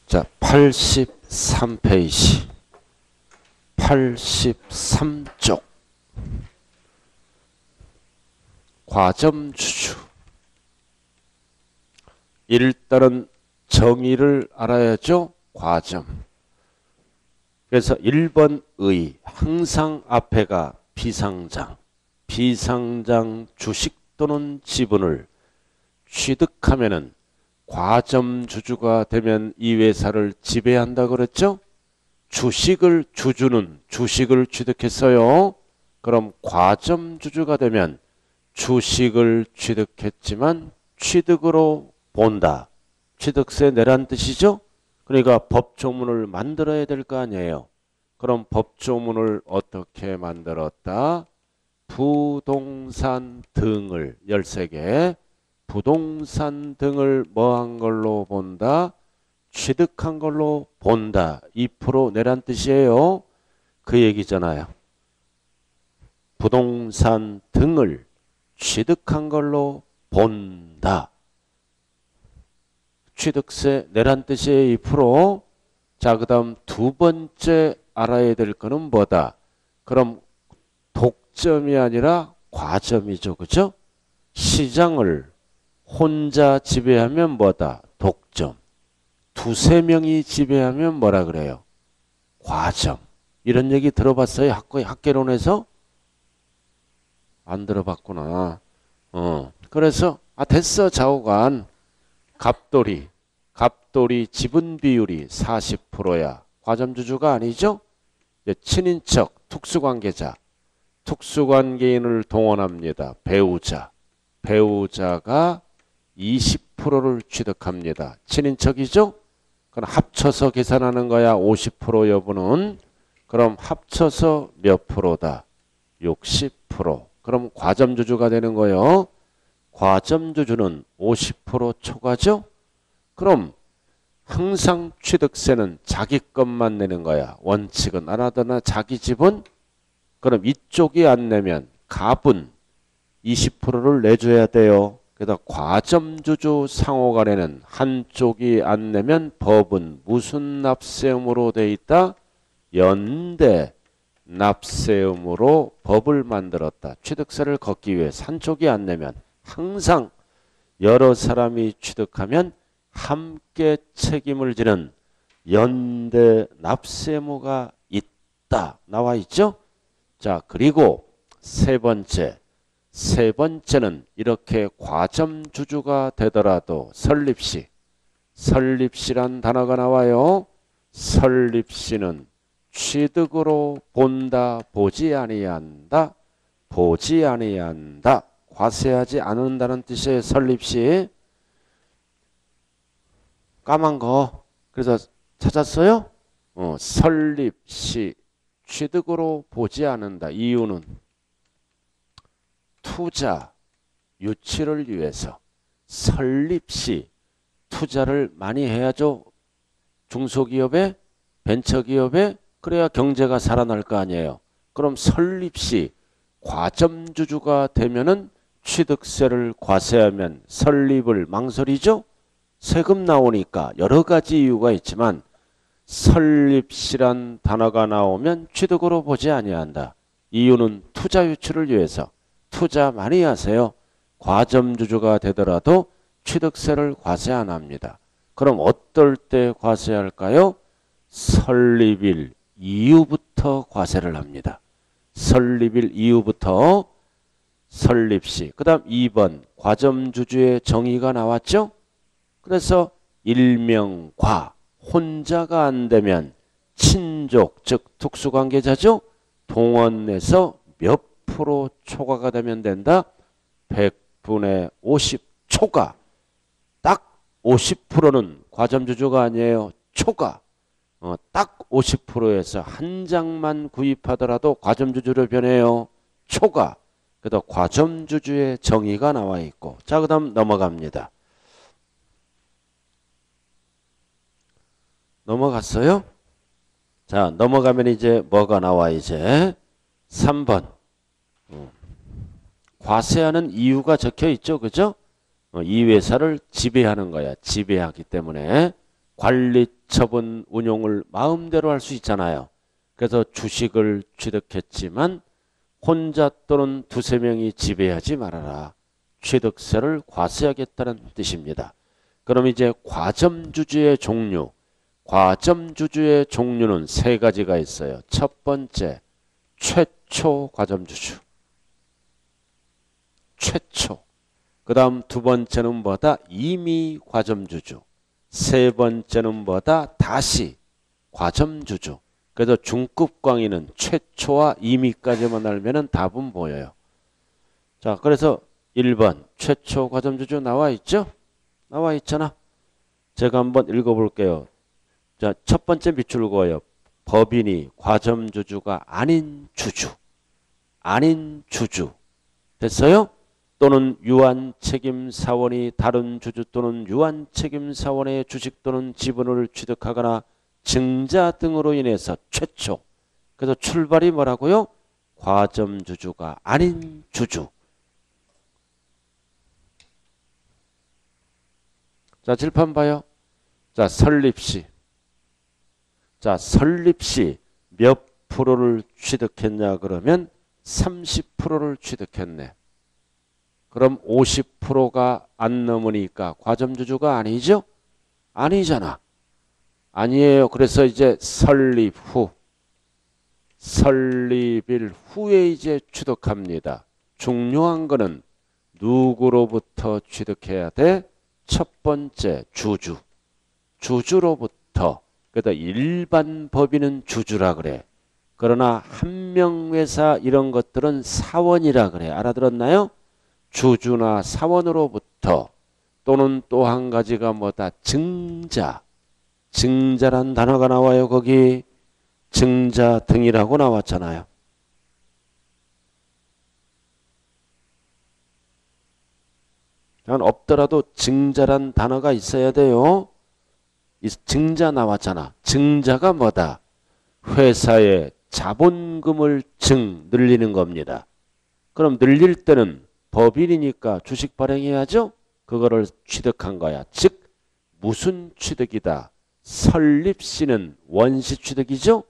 자, 83페이지. 83쪽. 과점주주. 일단은 정의를 알아야죠. 과점. 그래서 1번 의. 항상 앞에가 비상장. 비상장 주식 또는 지분을 취득하면은 과점주주가 되면 이 회사를 지배한다 그랬죠? 주식을 주주는 주식을 취득했어요. 그럼 과점주주가 되면 주식을 취득했지만 취득으로 본다. 취득세 내란 뜻이죠? 그러니까 법조문을 만들어야 될 거 아니에요. 그럼 법조문을 어떻게 만들었다? 부동산 등을 13개 부동산 등을 뭐한 걸로 본다? 취득한 걸로 본다. 2% 내란 뜻이에요. 그 얘기잖아요. 부동산 등을 취득한 걸로 본다. 취득세 내란 뜻이에요. 2%. 자, 그 다음 두 번째 알아야 될 거는 뭐다? 그럼 독점이 아니라 과점이죠. 그죠? 시장을 혼자 지배하면 뭐다? 독점. 두세 명이 지배하면 뭐라 그래요? 과점. 이런 얘기 들어봤어요? 학개론에서? 안 들어봤구나. 그래서 됐어 좌우간. 갑돌이 지분 비율이 40%야. 과점주주가 아니죠? 이제 친인척, 특수관계자. 특수관계인을 동원합니다. 배우자가 20%를 취득합니다. 친인척이죠? 그럼 합쳐서 계산하는 거야. 50% 여부는. 그럼 합쳐서 몇 프로다? 60%. 그럼 과점주주가 되는 거예요. 과점주주는 50% 초과죠? 그럼 항상 취득세는 자기 것만 내는 거야. 원칙은 안 하더나 자기 집은. 그럼 이쪽이 안 내면 갑은 20%를 내줘야 돼요. 그래서 과점주주 상호간에는 한쪽이 안 내면 법은 무슨 납세음으로 돼 있다? 연대 납세음으로 법을 만들었다. 취득세를 걷기 위해 한쪽이 안 내면 항상 여러 사람이 취득하면 함께 책임을 지는 연대 납세의무가 있다. 나와 있죠? 자, 그리고 세 번째는 이렇게 과점주주가 되더라도 설립시란 단어가 나와요. 설립시는 취득으로 본다, 보지 아니한다. 과세하지 않는다는 뜻의 설립시. 까만 거. 그래서 찾았어요? 설립시 취득으로 보지 않는다. 이유는 투자 유치를 위해서. 설립시 투자를 많이 해야죠. 중소기업에, 벤처기업에. 그래야 경제가 살아날 거 아니에요. 그럼 설립시 과점주주가 되면은 취득세를 과세하면 설립을 망설이죠. 세금 나오니까 여러 가지 이유가 있지만 설립시란 단어가 나오면 취득으로 보지 아니한다. 이유는 투자 유치를 위해서. 투자 많이 하세요. 과점주주가 되더라도 취득세를 과세 안 합니다. 그럼 어떨 때 과세할까요? 설립일 이후부터 과세를 합니다. 설립일 이후부터. 설립시. 그 다음 2번 과점주주의 정의가 나왔죠? 그래서 일명과 혼자가 안 되면 친족 즉 특수관계자죠. 동원해서 몇 프로 초과가 되면 된다? 100분의 50 초과. 딱 50%는 과점주주가 아니에요. 초과. 딱 50%에서 한 장만 구입하더라도 과점주주로 변해요. 초과. 그래서 과점주주의 정의가 나와 있고. 자, 그 다음 넘어갑니다. 넘어갔어요? 자, 넘어가면 이제 뭐가 나와 이제 3번. 과세하는 이유가 적혀 있죠. 그죠? 이 회사를 지배하는 거야. 지배하기 때문에 관리 처분 운용을 마음대로 할 수 있잖아요. 그래서 주식을 취득했지만 혼자 또는 두세 명이 지배하지 말아라. 취득세를 과세하겠다는 뜻입니다. 그럼 이제 과점주주의 종류. 과점주주의 종류는 세 가지가 있어요. 첫 번째, 최초 과점주주. 최초. 그 다음 두 번째는 뭐다? 이미 과점주주. 세 번째는 뭐다? 다시 과점주주. 그래서 중급 광의는 최초와 이미까지만 알면은 답은 보여요. 자, 그래서 1번 최초 과점주주 나와 있죠? 나와 있잖아. 제가 한번 읽어볼게요. 자, 첫 번째 밑줄 그어요. 법인이 과점주주가 아닌 주주. 아닌 주주. 됐어요? 또는 유한책임사원이 다른 주주 또는 유한책임사원의 주식 또는 지분을 취득하거나 증자 등으로 인해서 최초. 그래서 출발이 뭐라고요? 과점주주가 아닌 주주. 자, 칠판 봐요. 자, 설립시. 자, 설립시 몇 프로를 취득했냐 그러면 30%를 취득했네. 그럼 50%가 안 넘으니까 과점주주가 아니죠? 아니잖아. 아니에요. 그래서 이제 설립 후. 설립일 후에 이제 취득합니다. 중요한 거는 누구로부터 취득해야 돼? 첫 번째 주주. 주주로부터. 그래서 일반 법인은 주주라 그래. 그러나 한명회사 이런 것들은 사원이라 그래. 알아들었나요? 주주나 사원으로부터. 또는 또 한 가지가 뭐다? 증자. 증자란 단어가 나와요. 거기 증자 등이라고 나왔잖아요. 없더라도 증자란 단어가 있어야 돼요. 증자 나왔잖아. 증자가 뭐다? 회사의 자본금을 늘리는 겁니다. 그럼 늘릴 때는 법인이니까 주식 발행해야죠. 그거를 취득한 거야. 즉 무슨 취득이다? 설립시는 원시 취득이죠.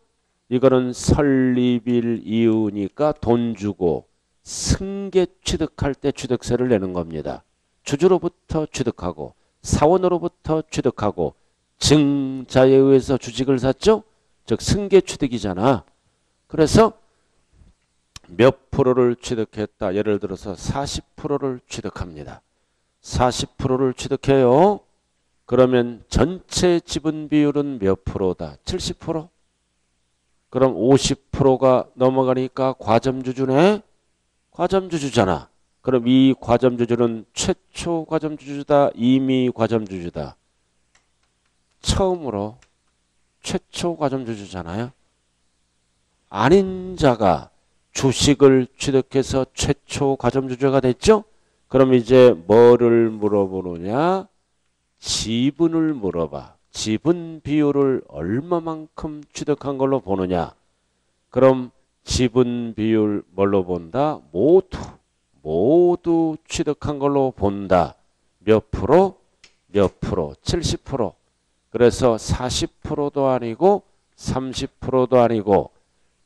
이거는 설립일 이후니까 돈 주고 승계 취득할 때 취득세를 내는 겁니다. 주주로부터 취득하고 사원으로부터 취득하고 증자에 의해서 주식을 샀죠. 즉 승계 취득이잖아. 그래서 몇 프로를 취득했다. 예를 들어서 40%를 취득합니다. 40%를 취득해요. 그러면 전체 지분 비율은 몇 프로다? 70%? 그럼 50%가 넘어가니까 과점주주네? 과점주주잖아. 그럼 이 과점주주는 최초 과점주주다? 이미 과점주주다? 처음으로 최초 과점주주잖아요. 아닌 자가 주식을 취득해서 최초 과점주주가 됐죠? 그럼 이제 뭐를 물어보느냐? 지분을 물어봐. 지분 비율을 얼마만큼 취득한 걸로 보느냐? 그럼 지분 비율 뭘로 본다? 모두 취득한 걸로 본다. 몇 프로? 몇 프로? 70%. 그래서 40%도 아니고 30%도 아니고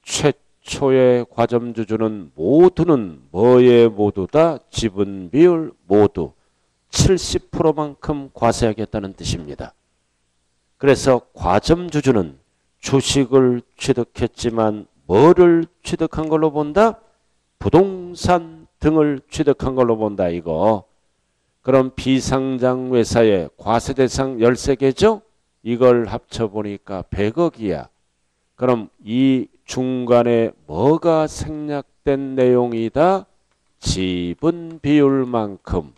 최초의 과점주주는 모두는 뭐의 모두다? 지분 비율 모두 70%만큼 과세하겠다는 뜻입니다. 그래서 과점주주는 주식을 취득했지만 뭐를 취득한 걸로 본다? 부동산 등을 취득한 걸로 본다 이거. 그럼 비상장 회사의 과세대상 13개죠? 이걸 합쳐보니까 100억이야. 그럼 이 중간에 뭐가 생략된 내용이다? 지분 비율만큼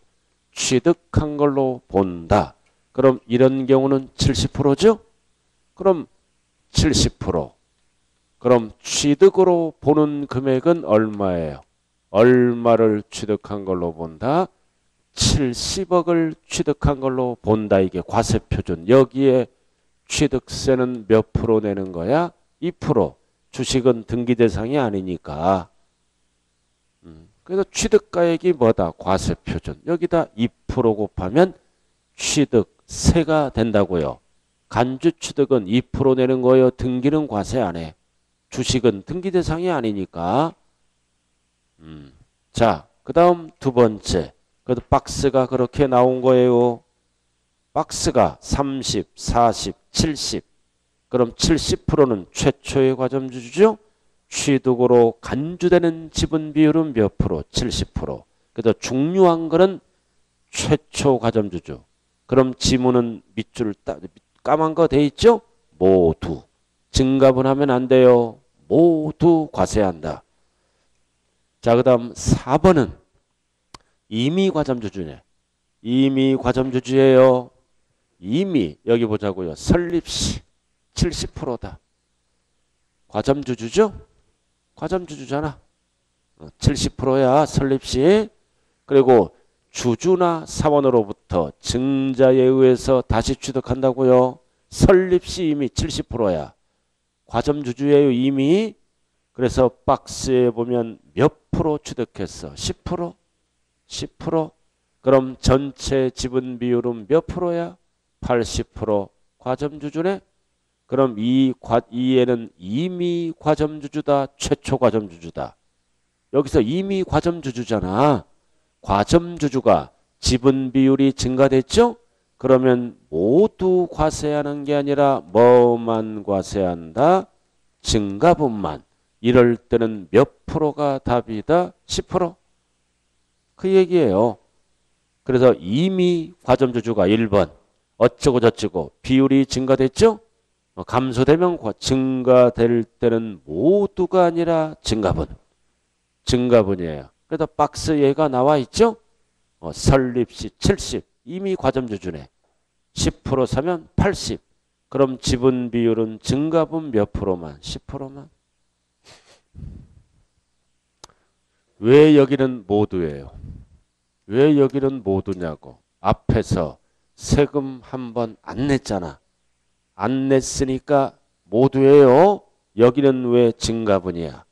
취득한 걸로 본다. 그럼 이런 경우는 70%죠? 그럼 70%. 그럼 취득으로 보는 금액은 얼마예요? 얼마를 취득한 걸로 본다? 70억을 취득한 걸로 본다. 이게 과세표준. 여기에 취득세는 몇 프로 내는 거야? 2%. 주식은 등기 대상이 아니니까. 그래서 취득가액이 뭐다? 과세표준. 여기다 2% 곱하면 취득세가 된다고요. 간주 취득은 2% 내는 거예요. 등기는 과세 안 해. 주식은 등기 대상이 아니니까. 자, 그 다음 두 번째. 그래도 박스가 그렇게 나온 거예요. 박스가 30, 40, 70. 그럼 70%는 최초의 과점주주죠. 취득으로 간주되는 지분 비율은 몇 프로? 70%. 그래서 중요한 거는 최초 과점주주. 그럼 지문은 밑줄 까만 거 돼 있죠? 모두. 증가분 하면 안 돼요. 모두 과세한다. 자, 그 다음 4번은 이미 과점주주네. 이미 과점주주예요. 이미 여기 보자고요. 설립시 70%다. 과점주주죠? 과점주주잖아. 70%야 설립시. 그리고 주주나 사원으로부터 증자에 의해서 다시 취득한다고요. 설립시 이미 70%야. 과점주주예요 이미. 그래서 박스에 보면 몇 프로 취득했어? 10%? 10%? 그럼 전체 지분 비율은 몇 프로야? 80% 과점주주네. 그럼 이에는 이미 과점주주다, 최초 과점주주다. 여기서 이미 과점주주잖아. 과점주주가 지분 비율이 증가됐죠? 그러면 모두 과세하는 게 아니라 뭐만 과세한다? 증가분만. 이럴 때는 몇 프로가 답이다? 10%? 그 얘기예요. 그래서 이미 과점주주가 1번 어쩌고 저쩌고 비율이 증가됐죠? 감소되면 증가될 때는 모두가 아니라 증가분. 증가분이에요. 그래서 박스 얘가 나와 있죠? 설립시 70. 이미 과점주주네. 10% 사면 80. 그럼 지분 비율은 증가분 몇 프로만? 10%만. 왜 여기는 모두예요? 왜 여기는 모두냐고. 앞에서 세금 한 번 안 냈잖아. 안 냈으니까 모두예요. 여기는 왜 증가분이야?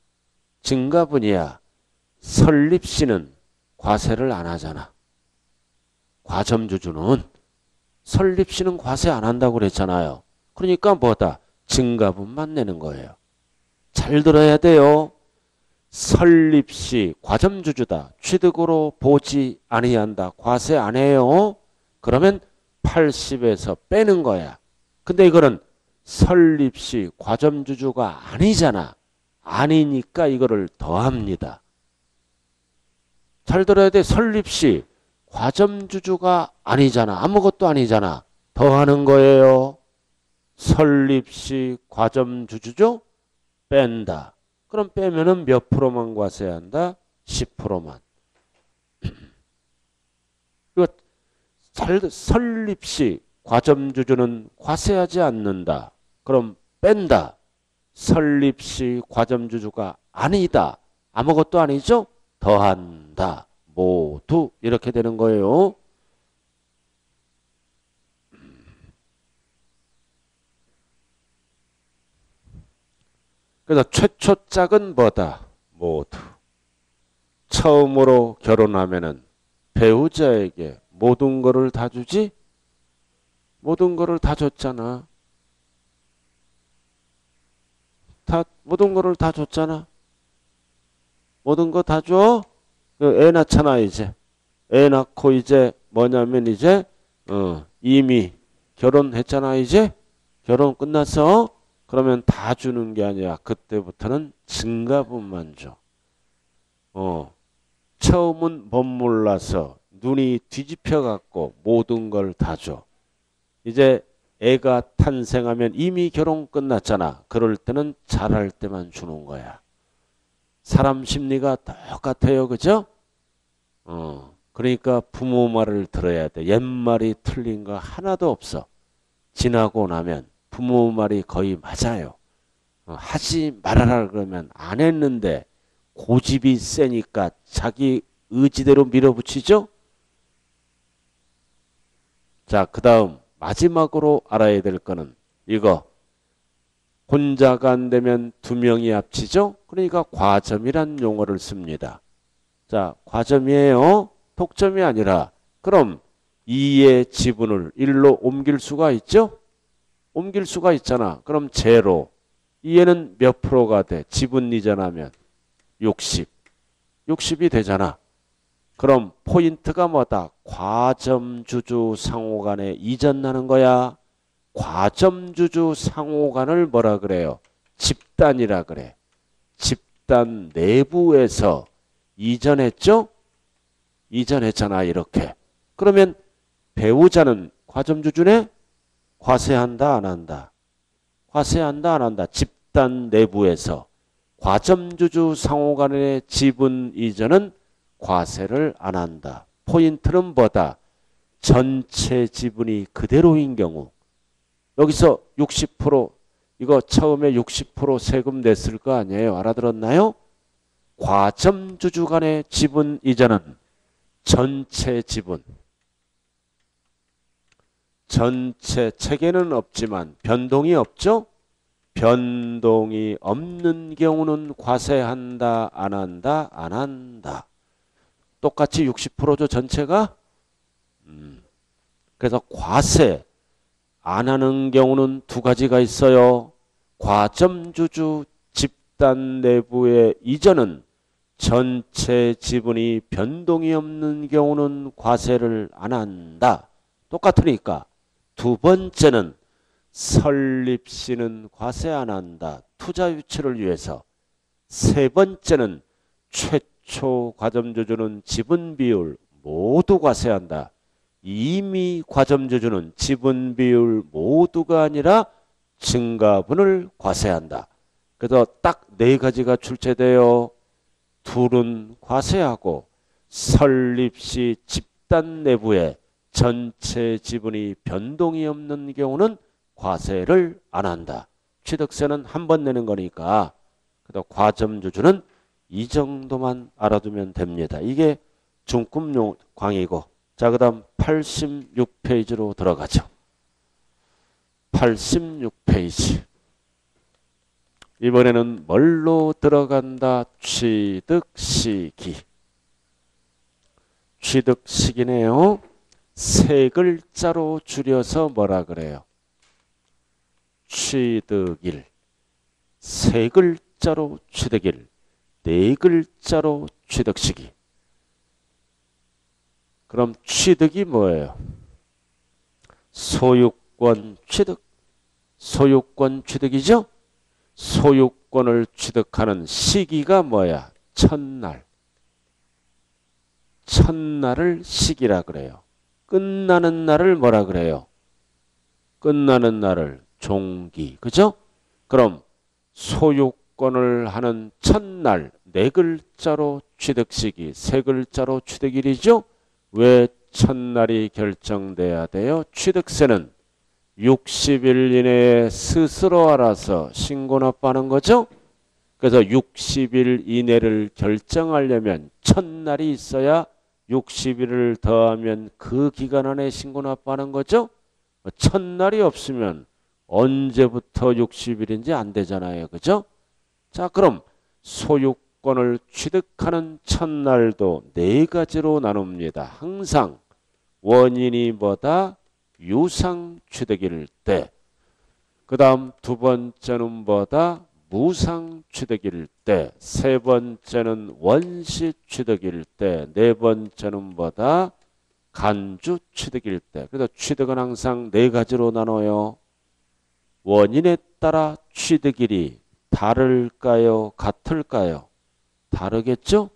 증가분이야. 설립시는 과세를 안 하잖아. 과점주주는 설립시는 과세 안 한다고 그랬잖아요. 그러니까 뭐다? 증가분만 내는 거예요. 잘 들어야 돼요. 설립시 과점주주다. 취득으로 보지 아니한다. 과세 안 해요. 그러면 80에서 빼는 거야. 근데 이거는 설립시 과점주주가 아니잖아. 아니니까 이거를 더합니다. 잘 들어야 돼. 설립시 과점주주가 아니잖아. 아무것도 아니잖아. 더하는 거예요. 설립시 과점주주죠? 뺀다. 그럼 빼면은 몇 프로만 과세한다? 10%만. 이거 설립시 과점주주는 과세하지 않는다. 그럼 뺀다. 설립시 과점주주가 아니다. 아무것도 아니죠? 더한다. 모두 이렇게 되는 거예요. 그래서 최초짝은 뭐다? 모두. 처음으로 결혼하면은 배우자에게 모든 거를 다 주지? 모든 거를 다 줬잖아. 모든 거를 다 줬잖아. 모든 거 다 줘? 애 낳잖아 이제. 애 낳고 이제 뭐냐면 이제 이미 결혼했잖아 이제. 결혼 끝났어. 그러면 다 주는 게 아니라 그때부터는 증가분만 줘. 처음은 못 몰라서 눈이 뒤집혀 갖고 모든 걸 다 줘. 이제 애가 탄생하면 이미 결혼 끝났잖아. 그럴 때는 잘할 때만 주는 거야. 사람 심리가 똑같아요. 그죠? 그러니까 부모 말을 들어야 돼. 옛말이 틀린 거 하나도 없어. 지나고 나면 부모 말이 거의 맞아요. 하지 말아라 그러면 안 했는데 고집이 세니까 자기 의지대로 밀어붙이죠? 자, 그 다음 마지막으로 알아야 될 거는 이거. 혼자가 안 되면 두 명이 합치죠? 그러니까 과점이란 용어를 씁니다. 자, 과점이에요. 독점이 아니라. 그럼 2의 지분을 1로 옮길 수가 있죠? 옮길 수가 있잖아. 그럼 제로. 얘는 몇 프로가 돼? 지분 이전하면 60. 60이 되잖아. 그럼 포인트가 뭐다? 과점주주 상호간에 이전 나는 거야. 과점주주 상호간을 뭐라 그래요? 집단이라 그래. 집단 내부에서 이전했죠? 이전했잖아. 이렇게. 그러면 배우자는 과점주주네? 과세한다 안 한다? 과세한다 안 한다? 집단 내부에서 과점주주 상호간의 지분 이전은 과세를 안 한다. 포인트는 뭐다? 전체 지분이 그대로인 경우. 여기서 60% 이거 처음에 60% 세금 냈을 거 아니에요. 알아들었나요? 과점주주 간의 지분 이전은 전체 지분. 전체 체계는 없지만 변동이 없죠? 변동이 없는 경우는 과세한다 안 한다? 안 한다. 똑같이 60%죠 전체가? 그래서 과세 안 하는 경우는 두 가지가 있어요. 과점주주 집단 내부의 이전은 전체 지분이 변동이 없는 경우는 과세를 안 한다. 똑같으니까 두 번째는 설립시는 과세 안 한다. 투자 유치를 위해서. 세 번째는 최초 과점주주는 지분 비율 모두 과세한다. 이미 과점주주는 지분 비율 모두가 아니라 증가분을 과세한다. 그래서 딱 네 가지가 출제돼요. 둘은 과세하고 설립시 집단 내부에 전체 지분이 변동이 없는 경우는 과세를 안 한다. 취득세는 한 번 내는 거니까. 그래서 과점주주는 이 정도만 알아두면 됩니다. 이게 중급용 광이고. 자, 그 다음 86페이지로 들어가죠. 86페이지. 이번에는 뭘로 들어간다? 취득시기. 취득시기네요. 세 글자로 줄여서 뭐라 그래요? 취득일. 세 글자로 취득일. 네 글자로 취득시기. 그럼 취득이 뭐예요? 소유권 취득. 소유권 취득이죠? 소유권을 취득하는 시기가 뭐야? 첫날. 첫날을 시기라 그래요. 끝나는 날을 뭐라 그래요? 끝나는 날을 종기. 그죠? 그럼 소유권을 하는 첫날 네 글자로 취득시기, 세 글자로 취득일이죠? 왜 첫날이 결정돼야 돼요? 취득세는 60일 이내에 스스로 알아서 신고 납부하는 거죠? 그래서 60일 이내를 결정하려면 첫날이 있어야 60일을 더하면 그 기간 안에 신고 납부하는 거죠? 첫날이 없으면 언제부터 60일인지 안 되잖아요. 그죠? 자, 그럼 소유권을 취득하는 첫날도 네 가지로 나눕니다. 항상 원인이 뭐다? 유상취득일 때. 그 다음 두 번째는 뭐다? 무상취득일 때. 세 번째는 원시취득일 때. 네 번째는 뭐다? 간주취득일 때. 그래서 취득은 항상 네 가지로 나눠요. 원인에 따라 취득일이 다를까요? 같을까요? 다르겠죠?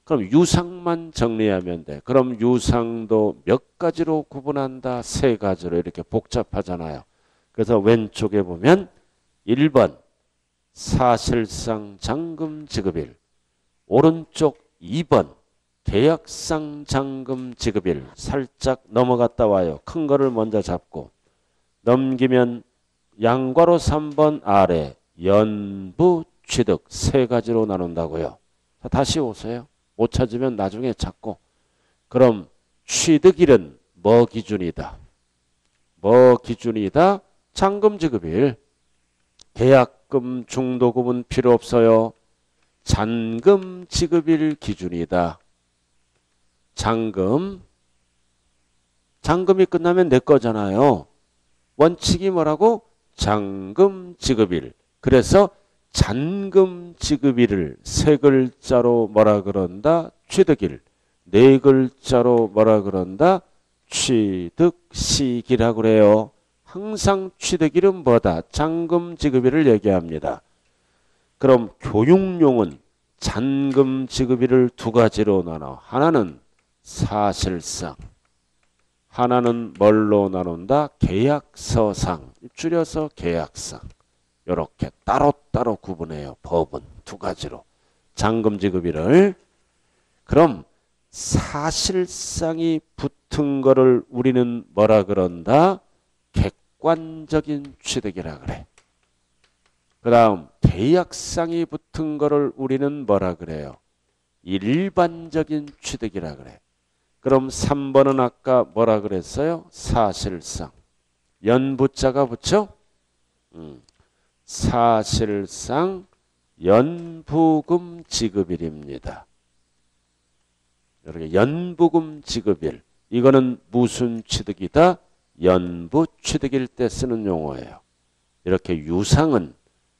그럼 유상만 정리하면 돼. 그럼 유상도 몇 가지로 구분한다? 세 가지로. 이렇게 복잡하잖아요. 그래서 왼쪽에 보면 1번 사실상 잔금 지급일. 오른쪽 2번 계약상 잔금 지급일. 살짝 넘어갔다 와요. 큰 거를 먼저 잡고. 넘기면 양괄호 3번 아래 연부 취득 세 가지로 나눈다고요. 자, 다시 오세요. 못 찾으면 나중에 찾고. 그럼 취득일은 뭐 기준이다? 뭐 기준이다? 잔금 지급일. 계약금 중도금은 필요 없어요. 잔금 지급일 기준이다. 잔금. 잔금이 끝나면 내 거잖아요. 원칙이 뭐라고? 잔금 지급일. 그래서 잔금 지급일을 세 글자로 뭐라 그런다? 취득일. 네 글자로 뭐라 그런다? 취득식이라고 그래요. 항상 취득일은 뭐다? 잔금 지급일을 얘기합니다. 그럼 교육용은 잔금 지급일을 두 가지로 나눠. 하나는 사실상, 하나는 뭘로 나눈다? 계약서상, 줄여서 계약상. 이렇게 따로따로 구분해요. 법은 두 가지로. 잔금 지급일을. 그럼 사실상이 붙은 거를 우리는 뭐라 그런다? 객관적인 취득이라 그래. 그 다음 계약상이 붙은 거를 우리는 뭐라 그래요? 일반적인 취득이라 그래. 그럼 3번은 아까 뭐라 그랬어요? 사실상. 연부자가 붙죠? 사실상 연부금 지급일입니다. 이렇게 연부금 지급일. 이거는 무슨 취득이다? 연부 취득일 때 쓰는 용어예요. 이렇게 유상은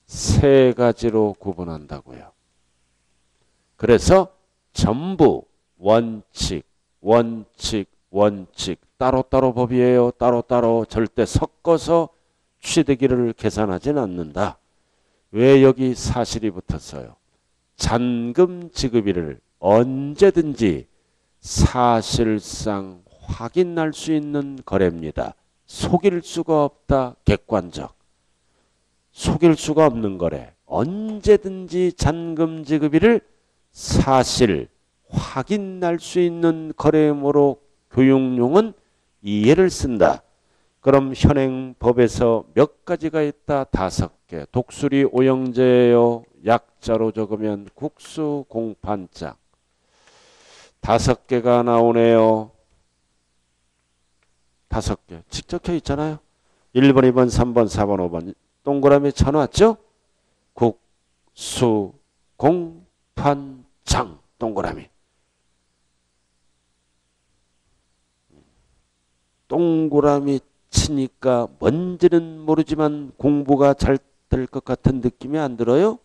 세 가지로 구분한다고요. 그래서 전부 원칙, 원칙, 원칙 따로따로 법이에요. 따로따로 절대 섞어서 취득일을 계산하지는 않는다. 왜 여기 사실이 붙었어요? 잔금 지급일을 언제든지 사실상 확인할 수 있는 거래입니다. 속일 수가 없다. 객관적. 속일 수가 없는 거래. 언제든지 잔금 지급일을 사실 확인할 수 있는 거래모로 교육용은 이해를 쓴다. 그럼 현행법에서 몇 가지가 있다? 5개. 독수리 오형제예요. 약자로 적으면 국수 공판장. 5개가 나오네요. 5개. 직접혀 있잖아요. 1번, 2번, 3번, 4번, 5번. 동그라미 쳐놨죠? 국수 공판장. 동그라미. 동그라미 치니까 뭔지는 모르지만 공부가 잘 될 것 같은 느낌이 안 들어요?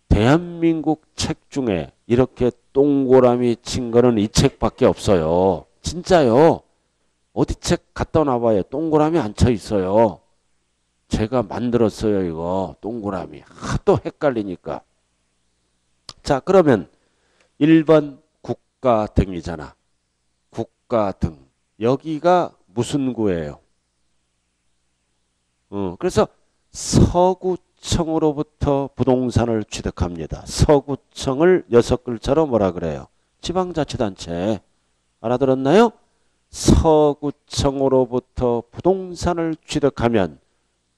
대한민국 책 중에 이렇게 동그라미 친 거는 이 책밖에 없어요. 진짜요. 어디 책 갖다 놔봐요. 동그라미 안 쳐 있어요. 제가 만들었어요. 이거 동그라미. 하도 헷갈리니까. 자, 그러면 1번 국가 등이잖아. 국가 등. 여기가 무슨 구예요? 그래서 서구청으로부터 부동산을 취득합니다. 서구청을 6글자로 뭐라 그래요? 지방자치단체. 알아들었나요? 서구청으로부터 부동산을 취득하면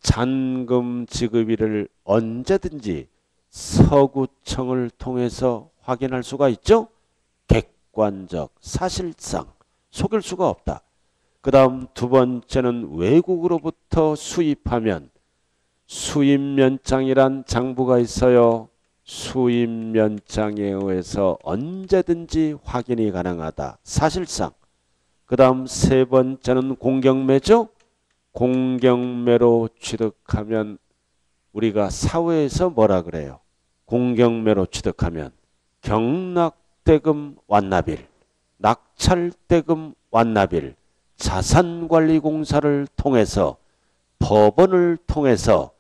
잔금 지급일을 언제든지 서구청을 통해서 확인할 수가 있죠? 객관적, 사실상 속일 수가 없다. 그 다음 두 번째는 외국으로부터 수입하면 수입면장이란 장부가 있어요. 수입면장에 의해서 언제든지 확인이 가능하다. 사실상. 그 다음 세 번째는 공경매죠. 공경매로 취득하면 우리가 사회에서 뭐라 그래요? 공경매로 취득하면 경락대금 완납일, 낙찰대금 완납일, 자산관리공사를 통해서 법원을 통해서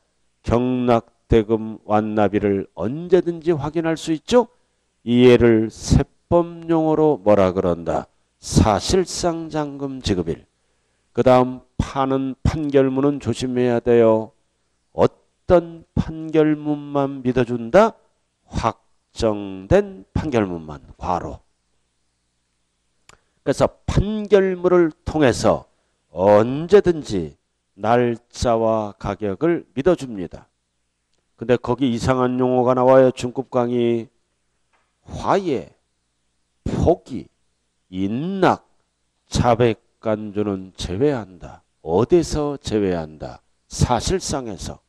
경락대금 완납일을 언제든지 확인할 수 있죠. 이해를 세법용어로 뭐라 그런다? 사실상 잔금 지급일. 그 다음 파는 판결문은 조심해야 돼요. 어떤 판결문만 믿어준다? 확정된 판결문만. 괄호. 그래서 판결문을 통해서 언제든지 날짜와 가격을 믿어줍니다. 근데 거기 이상한 용어가 나와요. 중급 강의. 화해, 포기, 인락, 자백간주는 제외한다. 어디서 제외한다? 사실상에서.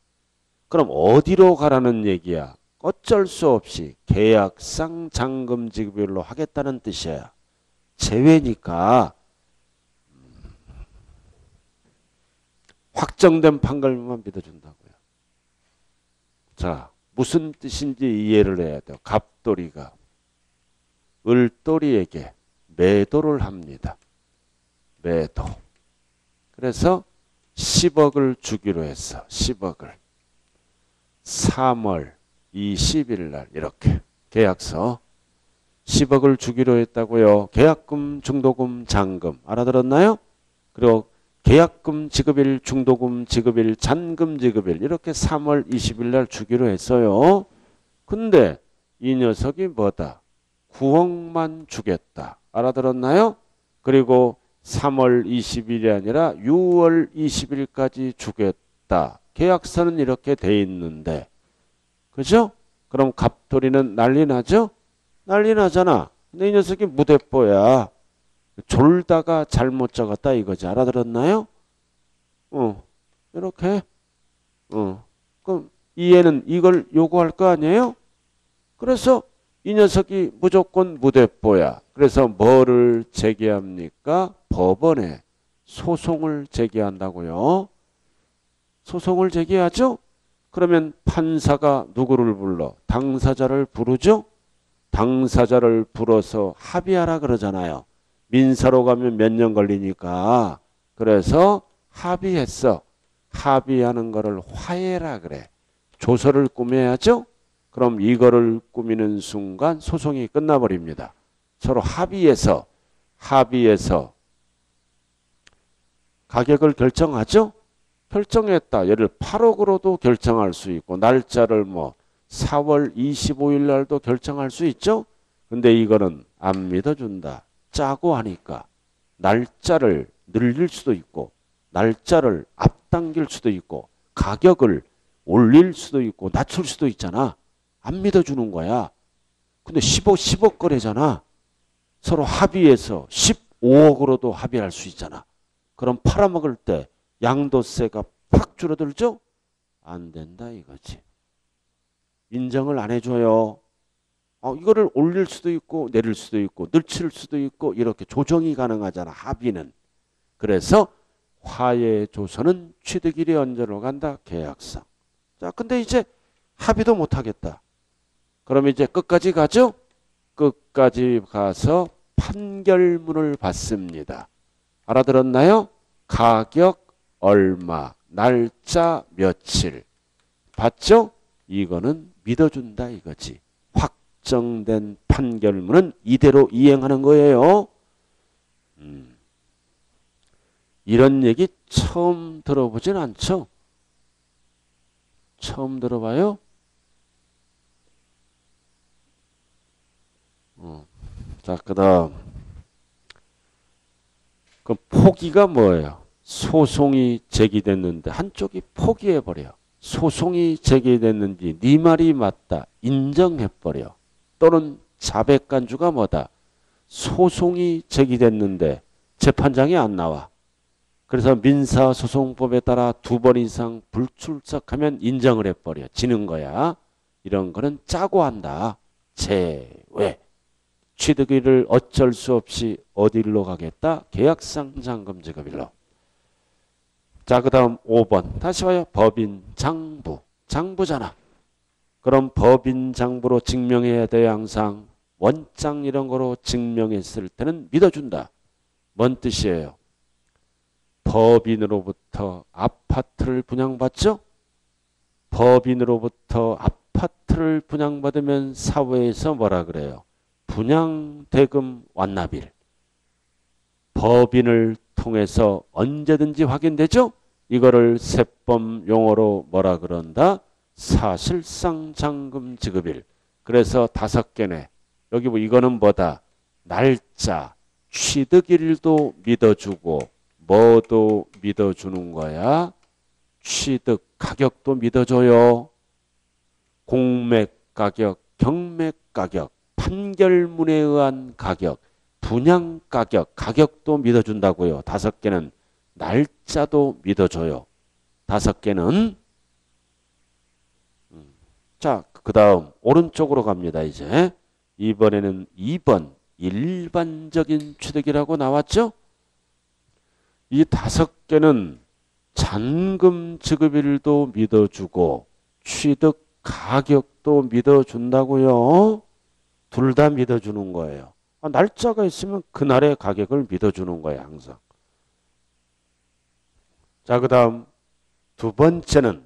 그럼 어디로 가라는 얘기야? 어쩔 수 없이 계약상 잔금 지급일로 하겠다는 뜻이야. 제외니까 확정된 판결문만 믿어준다고요. 자, 무슨 뜻인지 이해를 해야 돼요. 갑돌이가 을돌이에게 매도를 합니다. 매도. 그래서 10억을 주기로 했어. 10억을. 3월 20일 날 이렇게 계약서 10억을 주기로 했다고요. 계약금, 중도금, 잔금. 알아들었나요? 그리고 계약금 지급일, 중도금 지급일, 잔금 지급일 이렇게 3월 20일 날 주기로 했어요. 근데 이 녀석이 뭐다? 9억만 주겠다. 알아들었나요? 그리고 3월 20일이 아니라 6월 20일까지 주겠다. 계약서는 이렇게 돼 있는데 그죠? 그럼 갑돌이는 난리 나죠? 난리 나잖아. 근데 이 녀석이 무대뽀야. 졸다가 잘못 적었다 이거지. 알아들었나요? 이렇게. 그럼 이해는 이걸 요구할 거 아니에요? 그래서 이 녀석이 무조건 무대뽀야. 그래서 뭐를 제기합니까? 법원에 소송을 제기한다고요. 소송을 제기하죠? 그러면 판사가 누구를 불러? 당사자를 부르죠? 당사자를 불어서 합의하라 그러잖아요. 민사로 가면 몇 년 걸리니까. 그래서 합의했어. 합의하는 거를 화해라 그래. 조서를 꾸며야죠? 그럼 이거를 꾸미는 순간 소송이 끝나버립니다. 서로 합의해서 가격을 결정하죠? 결정했다. 예를 8억으로도 결정할 수 있고 날짜를 뭐 4월 25일 날도 결정할 수 있죠? 근데 이거는 안 믿어준다. 짜고 하니까 날짜를 늘릴 수도 있고 날짜를 앞당길 수도 있고 가격을 올릴 수도 있고 낮출 수도 있잖아. 안 믿어주는 거야. 근데 10억 거래잖아. 서로 합의해서 15억으로도 합의할 수 있잖아. 그럼 팔아먹을 때 양도세가 팍 줄어들죠? 안 된다 이거지. 인정을 안 해줘요. 이거를 올릴 수도 있고 내릴 수도 있고 늦출 수도 있고 이렇게 조정이 가능하잖아. 합의는. 그래서 화해 조서는 취득일이 언제로 간다? 계약상. 자, 근데 이제 합의도 못하겠다. 그럼 이제 끝까지 가죠? 끝까지 가서 판결문을 받습니다. 알아들었나요? 가격 얼마, 날짜 며칠. 봤죠? 이거는 믿어준다 이거지. 확정된 판결문은 이대로 이행하는 거예요. 이런 얘기 처음 들어보진 않죠? 처음 들어봐요? 자, 그 다음. 그 포기가 뭐예요? 소송이 제기됐는데 한쪽이 포기해버려. 소송이 제기됐는지 네 말이 맞다. 인정해버려. 또는 자백간주가 뭐다? 소송이 제기됐는데 재판장이 안 나와. 그래서 민사소송법에 따라 2번 이상 불출석하면 인정을 해버려. 지는 거야. 이런 거는 짜고 한다. 제외. 취득일을 어쩔 수 없이 어디로 가겠다? 계약상 잔금 지급일로. 자, 그 다음 5번. 다시 와요. 법인 장부. 장부잖아. 그럼 법인 장부로 증명해야 돼요. 항상. 원장 이런 거로 증명했을 때는 믿어준다. 뭔 뜻이에요? 법인으로부터 아파트를 분양받죠? 법인으로부터 아파트를 분양받으면 사회에서 뭐라 그래요? 분양대금 완납일. 법인을 통해서 언제든지 확인되죠? 이거를 세법 용어로 뭐라 그런다? 사실상 잔금 지급일. 그래서 5개네. 여기 뭐 이거는 뭐다? 날짜, 취득일도 믿어주고 뭐도 믿어주는 거야? 취득 가격도 믿어줘요. 공매 가격, 경매 가격, 판결문에 의한 가격, 분양 가격, 가격도 믿어준다고요. 5개는 날짜도 믿어줘요. 5개는. 자, 그 다음 오른쪽으로 갑니다. 이제 이번에는 2번 일반적인 취득이라고 나왔죠? 이 5개는 잔금 지급일도 믿어주고 취득 가격도 믿어준다고요. 둘 다 믿어주는 거예요. 날짜가 있으면 그날의 가격을 믿어주는 거예요. 항상. 자, 그 다음 두 번째는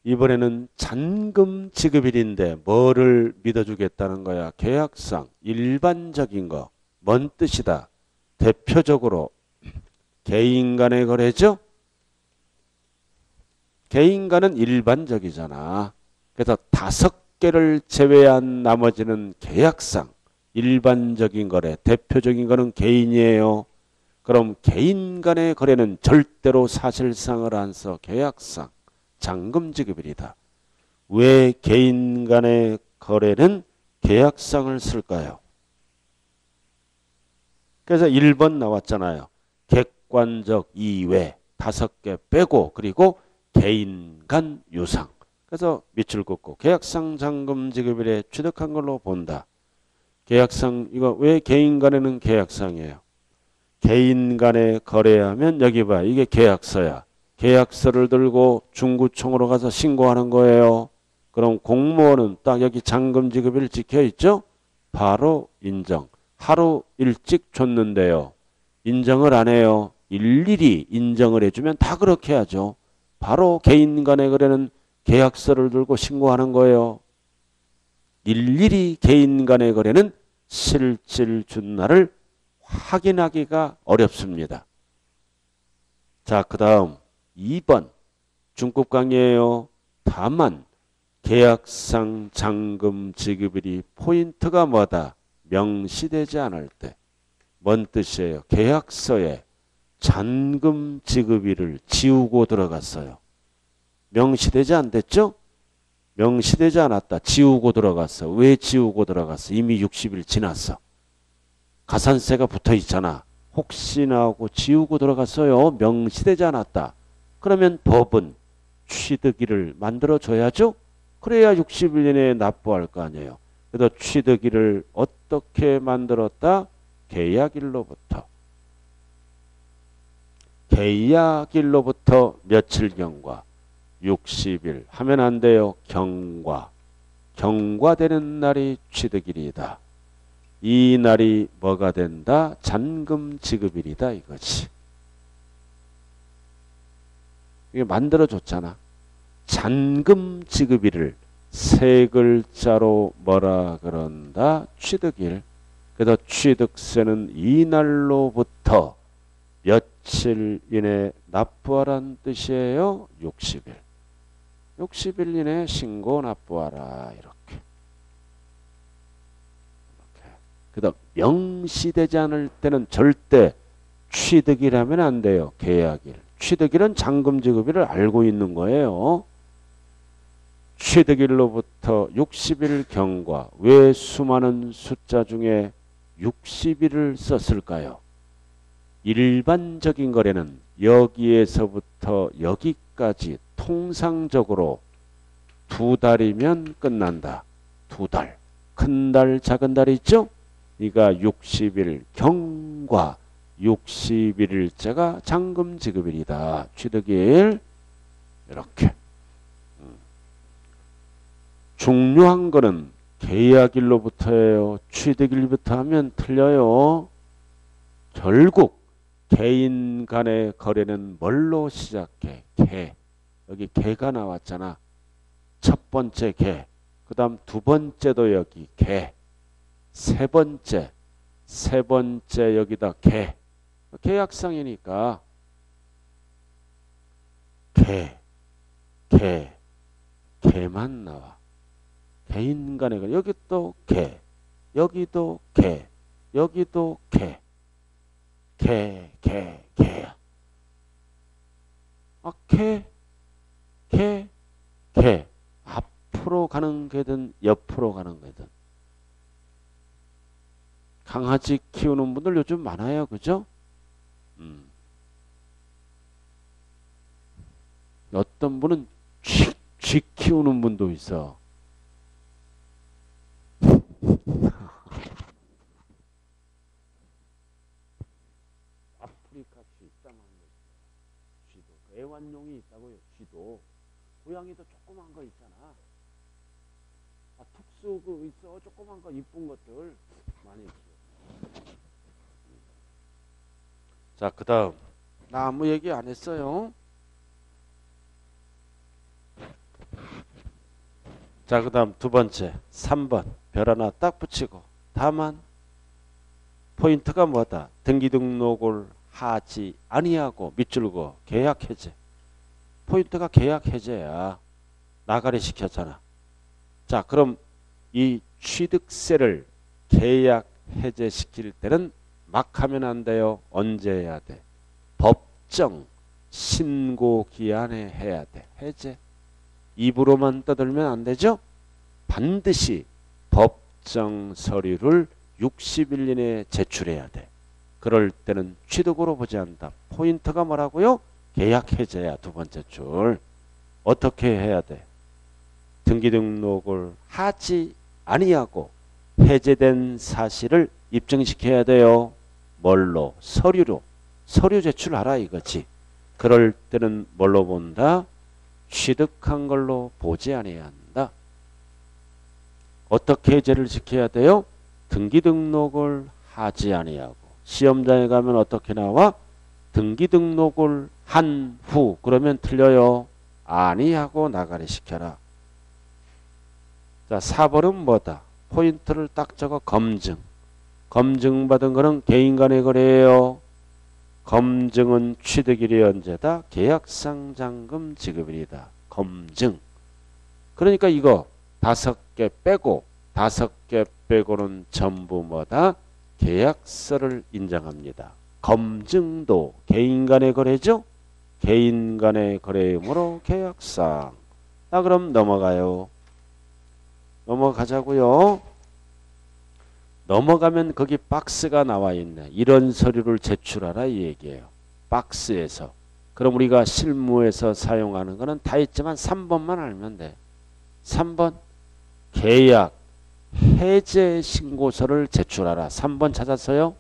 이번에는 잔금 지급일인데 뭐를 믿어주겠다는 거야? 계약상 일반적인 거. 뭔 뜻이다? 대표적으로 개인 간의 거래죠? 개인 간은 일반적이잖아. 그래서 5개를 제외한 나머지는 계약상 일반적인 거래. 대표적인 거는 개인이에요. 그럼 개인 간의 거래는 절대로 사실상을 안 써. 계약상 잔금 지급일이다. 왜 개인 간의 거래는 계약상을 쓸까요? 그래서 1번 나왔잖아요. 객관적 이외 5개 빼고 그리고 개인 간 유상. 그래서 밑줄 긋고 계약상 잔금 지급일에 취득한 걸로 본다. 계약상 이거 왜 개인 간에는 계약상이에요? 개인 간에 거래하면 여기 봐. 이게 계약서야. 계약서를 들고 중구청으로 가서 신고하는 거예요. 그럼 공무원은 딱 여기 잔금 지급일 찍혀 있죠? 바로 인정. 하루 일찍 줬는데요. 인정을 안 해요. 일일이 인정을 해주면 다 그렇게 하죠. 바로 개인 간의 거래는 계약서를 들고 신고하는 거예요. 일일이 개인 간의 거래는 실질 준 날을 확인하기가 어렵습니다. 자, 그 다음 2번 중급 강의예요. 다만 계약상 잔금 지급일이 포인트가 뭐다? 명시되지 않을 때. 뭔 뜻이에요? 계약서에 잔금 지급일을 지우고 들어갔어요. 명시되지 않았죠? 명시되지 않았다. 지우고 들어갔어. 왜 지우고 들어갔어? 이미 60일 지났어. 가산세가 붙어 있잖아. 혹시나 하고 지우고 들어갔어요. 명시되지 않았다. 그러면 법은 취득일을 만들어줘야죠. 그래야 60일 이내에 납부할 거 아니에요. 그래서 취득일을 어떻게 만들었다? 계약일로부터. 계약일로부터 며칠경과 60일 하면 안 돼요. 경과. 경과되는 날이 취득일이다. 이 날이 뭐가 된다? 잔금 지급일이다 이거지. 이게 만들어줬잖아. 잔금 지급일을 세 글자로 뭐라 그런다? 취득일. 그래서 취득세는 이 날로부터 며칠 이내 납부하라는 뜻이에요. 60일. 60일 이내 신고 납부하라. 이렇게. 그다음 명시되지 않을 때는 절대 취득일하면 안 돼요. 계약일. 취득일은 잔금 지급일을 알고 있는 거예요. 취득일로부터 60일 경과. 왜 수많은 숫자 중에 60일을 썼을까요? 일반적인 거래는 여기에서부터 여기까지 통상적으로 2달이면 끝난다. 2달. 큰 달, 작은 달이 있죠? 그러니까 60일 경과 61일째가 잔금 지급일이다. 취득일. 이렇게. 중요한 거는 계약일로부터예요. 취득일부터 하면 틀려요. 결국 개인 간의 거래는 뭘로 시작해? 개. 여기 개가 나왔잖아. 첫 번째 개. 그 다음 두 번째도 여기 개. 세 번째 여기다 개. 계약상이니까 개만 나와. 개인 간의 거래. 여기 또 개. 여기도 개. 여기도 개. 개야. 아, 개. 앞으로 가는 개든 옆으로 가는 개든. 강아지 키우는 분들 요즘 많아요. 그죠? 어떤 분은 쥐 키우는 분도 있어. 아프리카 쥐, 쥐도 애완용 있다고요. 쥐도. 고양이도 조그만 거 있잖아. 특수 그 있어. 조그만 거 이쁜 것들 많이 있어. 자, 그 다음 나무 얘기 안 했어요. 자, 그 다음 두 번째 3번 별 하나 딱 붙이고 다만 포인트가 뭐다? 등기등록을 하지 아니하고 밑줄 그어 계약 해제. 포인트가 계약 해제야. 나가리 시켰잖아. 자, 그럼 이 취득세를 계약 해제시킬 때는 막 하면 안 돼요. 언제 해야 돼? 법정 신고 기한에 해야 돼. 해제. 입으로만 떠들면 안 되죠? 반드시 법정 서류를 60일 이내에 제출해야 돼. 그럴 때는 취득으로 보지 않는다. 포인트가 뭐라고요? 계약 해제야. 두 번째 줄. 어떻게 해야 돼? 등기등록을 하지 아니하고 해제된 사실을 입증시켜야 돼요. 뭘로? 서류로. 서류 제출하라 이거지. 그럴 때는 뭘로 본다? 취득한 걸로 보지 아니해야 한다. 어떻게 해제를 시켜야 돼요? 등기등록을 하지 아니하고. 시험장에 가면 어떻게 나와? 등기등록을 한 후. 그러면 틀려요. 아니하고 나가리 시켜라. 자, 4번은 뭐다? 포인트를 딱 적어. 검증. 검증받은 거는 개인 간의 거래예요. 검증은 취득일이 언제다? 계약상 잔금 지급일이다. 검증. 그러니까 이거 5개 빼고 5개 빼고는 전부 뭐다? 계약서를 인정합니다. 검증도 개인 간의 거래죠? 개인 간의 거래이므로 계약상. 자, 그럼 넘어가요. 넘어가자고요. 넘어가면 거기 박스가 나와 있네. 이런 서류를 제출하라 이 얘기예요. 박스에서. 그럼 우리가 실무에서 사용하는 거는 다 있지만 3번만 알면 돼. 3번 계약 해제 신고서를 제출하라. 3번 찾았어요?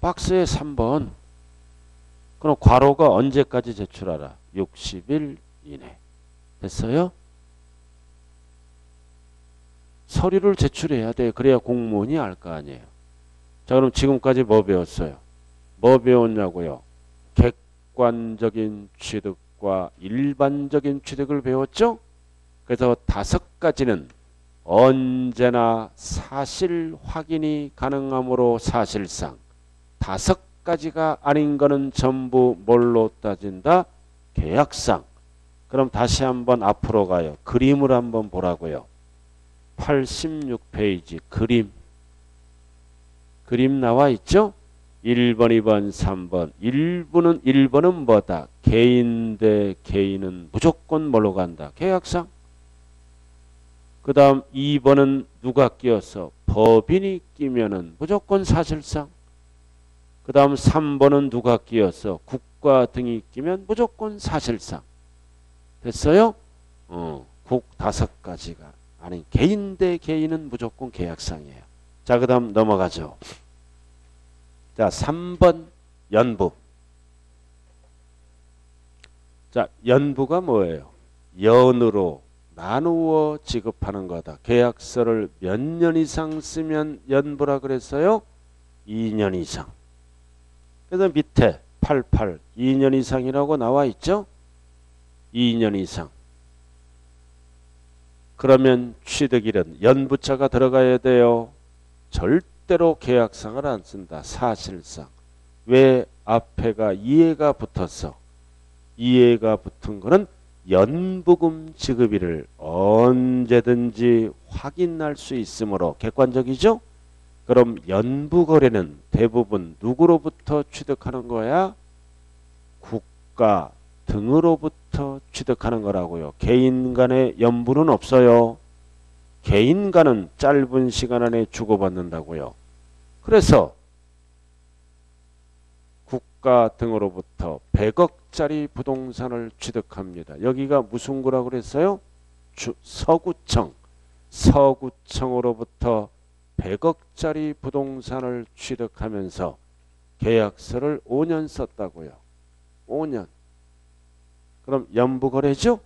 박스에 3번. 그럼 괄호가 언제까지 제출하라? 60일 이내. 됐어요? 서류를 제출해야 돼. 그래야 공무원이 알 거 아니에요. 자, 그럼 지금까지 뭐 배웠어요? 뭐 배웠냐고요? 객관적인 취득과 일반적인 취득을 배웠죠? 그래서 5가지는 언제나 사실 확인이 가능하므로 사실상 5가지가 아닌 거는 전부 뭘로 따진다? 계약상. 그럼 다시 한번 앞으로 가요. 그림을 한번 보라고요. 86페이지 그림. 그림 나와 있죠? 1번, 2번, 3번. 1번은 뭐다? 개인 대 개인은 무조건 뭘로 간다? 계약상. 그 다음 2번은 누가 끼어서? 법인이 끼면은 무조건 사실상. 그 다음 3번은 누가 끼어서? 국가 등이 끼면 무조건 사실상. 됐어요? 국 5가지가. 아니, 개인 대 개인은 무조건 계약상이에요. 자, 그 다음 넘어가죠. 자, 3번 연부. 자, 연부가 뭐예요? 연으로 나누어 지급하는 거다. 계약서를 몇 년 이상 쓰면 연부라 그랬어요? 2년 이상. 그래서 밑에 88 2년 이상이라고 나와 있죠? 2년 이상. 그러면 취득일은 연부자가 들어가야 돼요. 절대로 계약상을 안 쓴다. 사실상. 왜 앞에가 이해가 붙었어? 이해가 붙은 거는 연부금 지급일을 언제든지 확인할 수 있으므로 객관적이죠? 그럼 연부거래는 대부분 누구로부터 취득하는 거야? 국가 등으로부터 취득하는 거라고요. 개인 간의 연부는 없어요. 개인 간은 짧은 시간 안에 주고받는다고요. 그래서 국가 등으로부터 100억짜리 부동산을 취득합니다. 여기가 무슨 구라고 그랬어요? 서구청. 서구청으로부터 100억짜리 부동산을 취득하면서 계약서를 5년 썼다고요. 5년. 그럼 연부거래죠?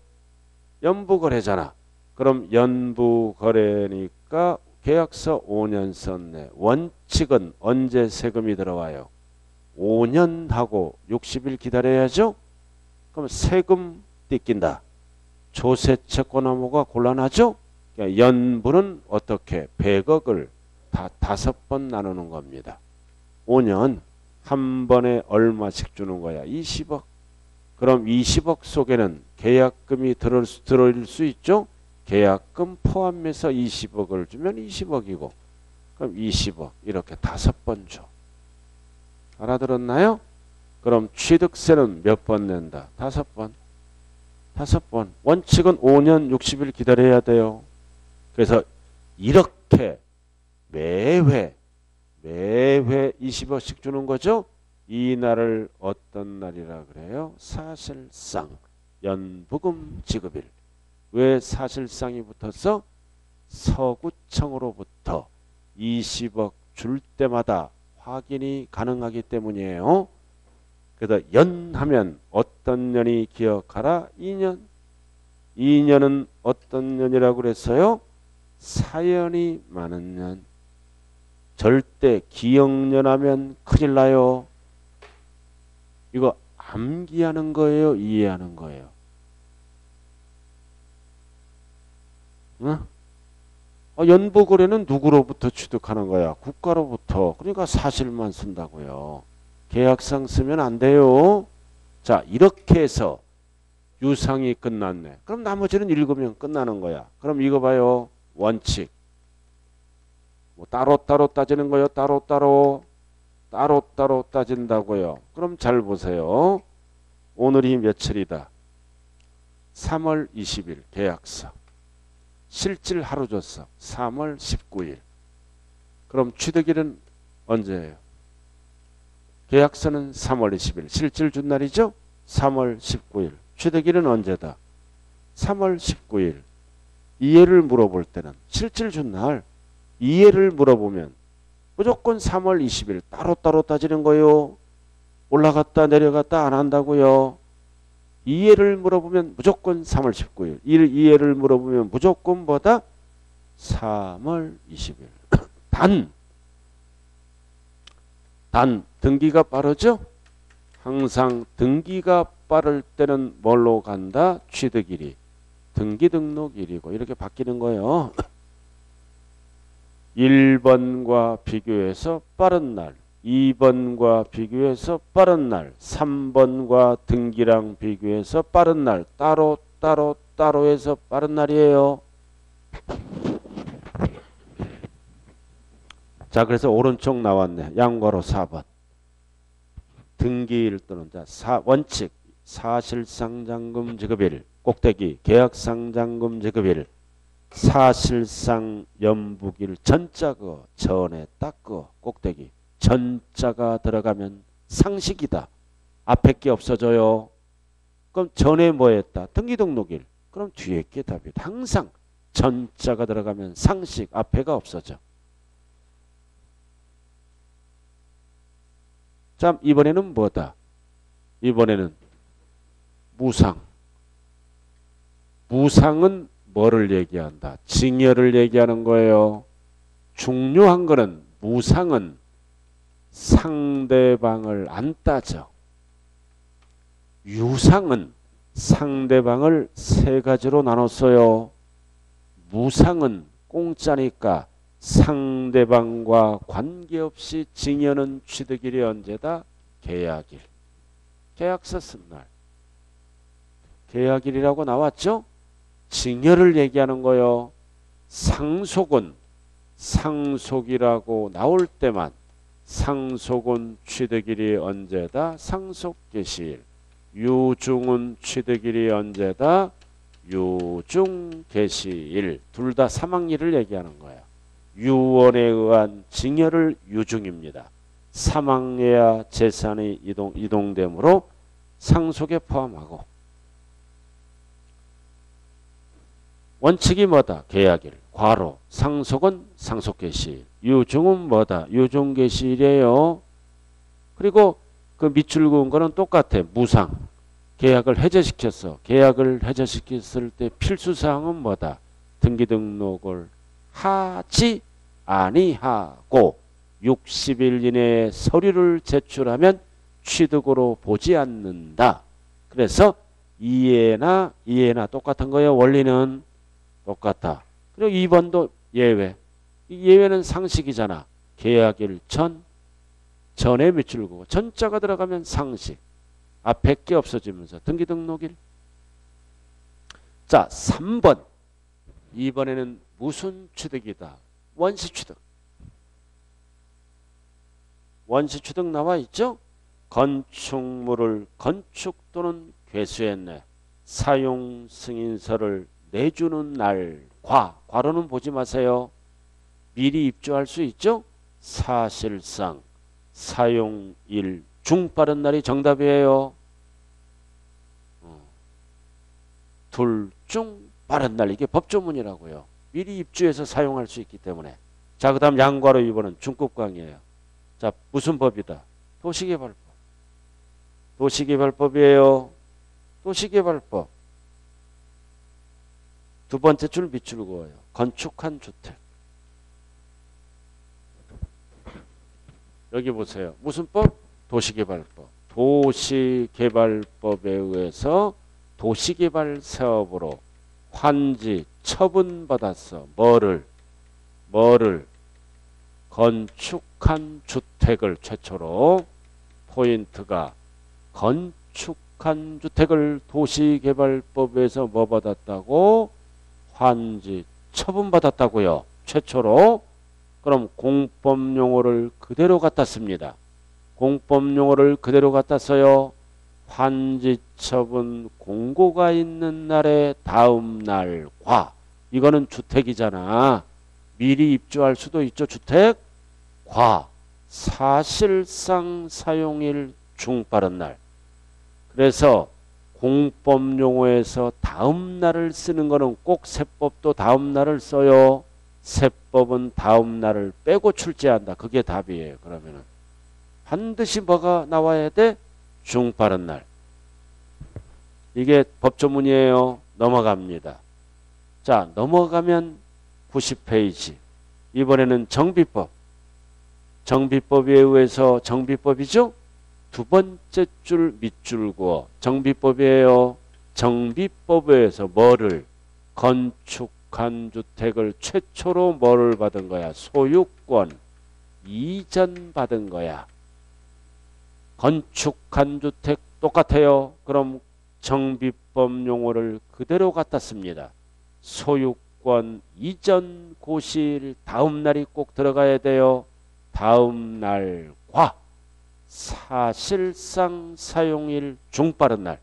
연부거래잖아. 그럼 연부거래니까 계약서 5년 썼네. 원칙은 언제 세금이 들어와요? 5년 하고 60일 기다려야죠? 그럼 세금 뜯긴다. 조세 채권화무가 곤란하죠? 그러니까 연부는 어떻게? 100억을 다 5번 나누는 겁니다. 5년 한 번에 얼마씩 주는 거야? 20억. 그럼 20억 속에는 계약금이 들어올 수 있죠? 계약금 포함해서 20억을 주면 20억이고 그럼 20억 이렇게 5번 줘. 알아들었나요? 그럼 취득세는 몇 번 낸다? 5번. 5번. 원칙은 5년 60일 기다려야 돼요. 그래서 이렇게 매회 20억씩 주는 거죠. 이 날을 어떤 날이라 그래요? 사실상 연부금 지급일. 왜 사실상이 붙었어? 서구청으로부터 20억 줄 때마다 확인이 가능하기 때문이에요. 그래서 연하면 어떤 년이 기억하라? 2년. 2년은 어떤 년이라고 그랬어요? 사연이 많은 년. 절대 기억년하면 큰일 나요. 이거 암기하는 거예요? 이해하는 거예요? 응? 연부거래는 누구로부터 취득하는 거야? 국가로부터. 그러니까 사실만 쓴다고요. 계약상 쓰면 안 돼요. 자, 이렇게 해서 유상이 끝났네. 그럼 나머지는 읽으면 끝나는 거야. 그럼 이거 봐요. 원칙. 뭐 따로따로 따지는 거요. 따로따로 따진다고요. 그럼 잘 보세요. 오늘이 며칠이다. 3월 20일 계약서. 실질 하루 줬어. 3월 19일. 그럼 취득일은 언제예요? 계약서는 3월 20일. 실질 준 날이죠? 3월 19일. 취득일은 언제다? 3월 19일. 이해를 물어볼 때는 실질 준 날. 이해를 물어보면 무조건 3월 20일 따로따로 따지는 거요. 올라갔다 내려갔다 안 한다고요. 이해를 물어보면 무조건 3월 19일. 이해를 물어보면 무조건 뭐다? 3월 20일. 단 등기가 빠르죠? 항상 등기가 빠를 때는 뭘로 간다? 취득일이. 등기 등록일이고 이렇게 바뀌는 거예요. 1번과 비교해서 빠른 날, 2번과 비교해서 빠른 날, 3번과 등기랑 비교해서 빠른 날, 따로 해서 빠른 날이에요. 자, 그래서 오른쪽 나왔네. 양괄호 4번. 등기일 또는 원칙 사실상장금 지급일, 꼭대기 계약상장금 지급일, 사실상 연부일 전자 그 전에 딱 그 꼭대기 전자가 들어가면 상식이다. 앞에 게 없어져요. 그럼 전에 뭐 했다? 등기등록일. 그럼 뒤에 게 답이다. 항상 전자가 들어가면 상식 앞에가 없어져. 자, 이번에는 뭐다? 이번에는 무상. 무상은 뭐를 얘기한다? 징여를 얘기하는 거예요. 중요한 거는 무상은 상대방을 안 따져. 유상은 상대방을 세 가지로 나눴어요. 무상은 공짜니까 상대방과 관계없이 징여는 취득일이 언제다? 계약일. 계약서 쓴 날. 계약일이라고 나왔죠? 징여를 얘기하는 거요. 상속은 상속이라고 나올 때만 상속은 취득일이 언제다? 상속개시일. 유중은 취득일이 언제다? 유중개시일. 둘 다 사망일을 얘기하는 거야. 유언에 의한 징여를 유중입니다. 사망해야 재산이 이동되므로 상속에 포함하고. 원칙이 뭐다? 계약일. 괄호. 상속은 상속개시일. 유중은 뭐다? 유중개시일이에요. 그리고 그 밑줄 그은 거는 똑같아. 무상. 계약을 해제시켰어. 계약을 해제시켰을 때 필수사항은 뭐다? 등기등록을 하지 아니하고 60일 이내에 서류를 제출하면 취득으로 보지 않는다. 그래서 이해나 똑같은 거예요. 원리는 똑같다. 그리고 2번도 예외. 이 예외는 상식이잖아. 계약일 전에 밑줄 그고 전자가 들어가면 상식. 앞에 게 없어지면서 등기등록일. 자, 3번. 이번에는 무슨 취득이다? 원시취득. 원시취득 나와 있죠? 건축물을 건축 또는 괴수했네. 사용 승인서를 내주는 날과 괄호는 보지 마세요. 미리 입주할 수 있죠? 사실상 사용일 중 빠른 날이 정답이에요. 둘 중 빠른 날. 이게 법조문이라고요. 미리 입주해서 사용할 수 있기 때문에. 자, 그 다음 양괄호 2번은 중급강이에요. 자, 무슨 법이다? 도시개발법. 도시개발법이에요. 도시개발법. 두 번째 줄 밑줄 그어요. 건축한 주택. 여기 보세요. 무슨 법? 도시개발법. 도시개발법에 의해서 도시개발 사업으로 환지 처분받았어. 뭐를? 건축한 주택을 최초로. 포인트가 건축한 주택을 도시개발법에서 뭐 받았다고? 환지 처분받았다고요. 최초로. 그럼 공법용어를 그대로 갖다 씁니다. 공법용어를 그대로 갖다 써요. 환지 처분 공고가 있는 날의 다음 날과. 이거는 주택이잖아. 미리 입주할 수도 있죠. 주택. 과 사실상 사용일 중 빠른 날. 그래서 공법용어에서 다음 날을 쓰는 거는 꼭 세법도 다음 날을 써요. 세법은 다음 날을 빼고 출제한다. 그게 답이에요. 그러면은 반드시 뭐가 나와야 돼? 중 빠른 날. 이게 법조문이에요. 넘어갑니다. 자, 넘어가면 90페이지. 이번에는 정비법. 정비법에 의해서 정비법이죠? 두 번째 줄 밑줄 그어. 정비법이에요. 정비법에 의해서 뭐를? 건축한 주택을 최초로 뭐를 받은 거야? 소유권 이전 받은 거야. 건축한 주택 똑같아요. 그럼 정비법 용어를 그대로 갖다 씁니다. 소유권 이전 고시일 다음 날이 꼭 들어가야 돼요. 다음 날과 사실상 사용일 중 빠른 날.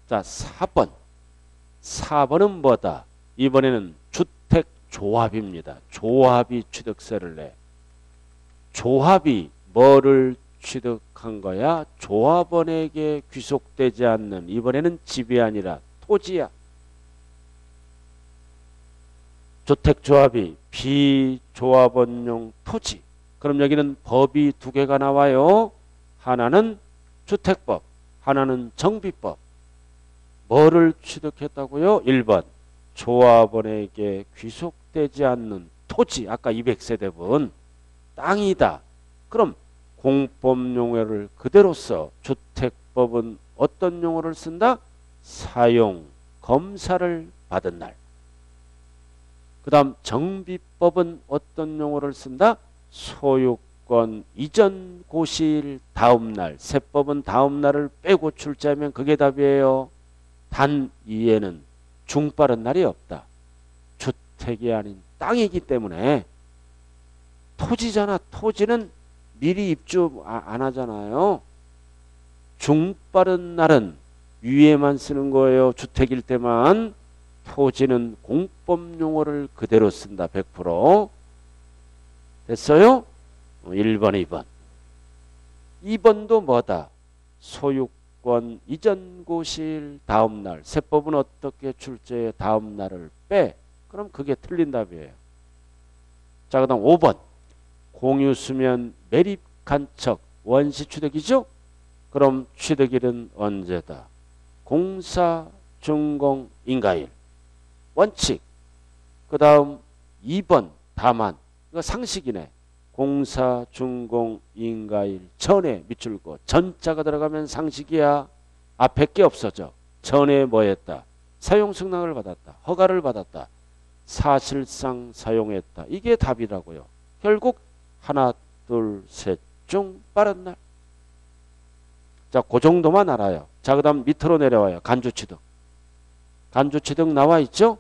자, 4번. 4번은 뭐다? 이번에는 주택조합입니다. 조합이 취득세를 내. 조합이 뭐를 취득한 거야? 조합원에게 귀속되지 않는, 이번에는 집이 아니라 토지야. 주택조합이 비조합원용 토지. 그럼 여기는 법이 두 개가 나와요. 하나는 주택법, 하나는 정비법. 뭐를 취득했다고요? 1번 조합원에게 귀속되지 않는 토지. 아까 200세대분 땅이다. 그럼 공법용어를 그대로 써. 주택법은 어떤 용어를 쓴다? 사용 검사를 받은 날. 그 다음 정비법은 어떤 용어를 쓴다? 소유권 이전 고시일 다음 날. 세법은 다음 날을 빼고 출제하면 그게 답이에요. 단 이에는 중 빠른 날이 없다. 주택이 아닌 땅이기 때문에. 토지잖아. 토지는 미리 입주 안 하잖아요. 중 빠른 날은 위에만 쓰는 거예요. 주택일 때만. 토지는 공법용어를 그대로 쓴다. 100%. 됐어요? 1번, 2번. 2번도 뭐다? 소유권 이전 고시일 다음 날. 세법은 어떻게 출제해? 다음 날을 빼. 그럼 그게 틀린 답이에요. 자, 그 다음 5번. 공유수면 매립 간척 원시 취득이죠? 그럼 취득일은 언제다? 공사 준공 인가일. 원칙. 그 다음 2번 다만. 이거 상식이네. 공사 준공 인가일 전에 밑줄 거. 전자가 들어가면 상식이야. 앞에 게 없어져. 전에 뭐 했다? 사용 승낙을 받았다. 허가를 받았다. 사실상 사용했다. 이게 답이라고요. 결국 하나, 둘, 셋 중 빠른 날. 자, 그 정도만 알아요. 자, 그 다음 밑으로 내려와요. 간주취득. 간주취득 나와 있죠?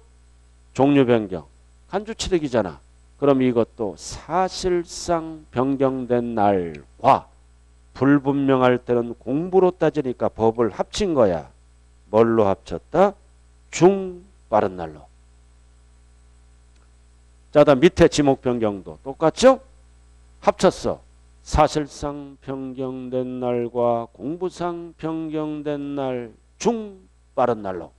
종류 변경. 간주취득이잖아. 그럼 이것도 사실상 변경된 날과 불분명할 때는 공부로 따지니까 법을 합친 거야. 뭘로 합쳤다? 중 빠른 날로. 자, 다음 밑에 지목 변경도 똑같죠? 합쳤어. 사실상 변경된 날과 공부상 변경된 날 중 빠른 날로.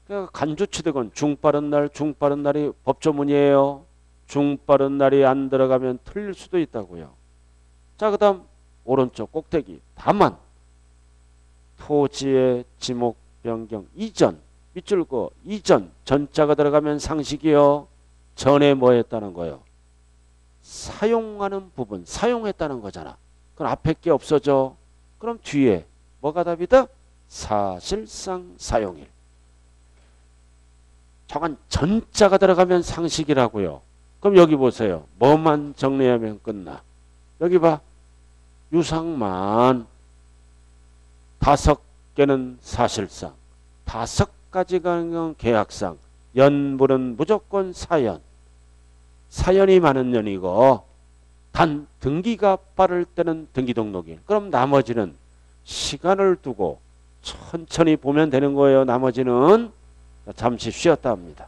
그러니까 간주취득은 중 빠른 날, 중 빠른 날이 법조문이에요. 중 빠른 날이 안 들어가면 틀릴 수도 있다고요. 자, 그 다음 오른쪽 꼭대기. 다만 토지의 지목 변경 이전 밑줄 거 이전 전자가 들어가면 상식이요. 전에 뭐 했다는 거요? 사용하는 부분 사용했다는 거잖아. 그럼 앞에 게 없어져. 그럼 뒤에 뭐가 답이다? 사실상 사용일. 저건 전자가 들어가면 상식이라고요. 그럼 여기 보세요. 뭐만 정리하면 끝나. 여기 봐. 유상만 5개는 사실상 5가지가 계약상 연불은 무조건 사연. 사연이 많은 년이고 단 등기가 빠를 때는 등기등록일. 그럼 나머지는 시간을 두고 천천히 보면 되는 거예요. 나머지는 잠시 쉬었다 합니다.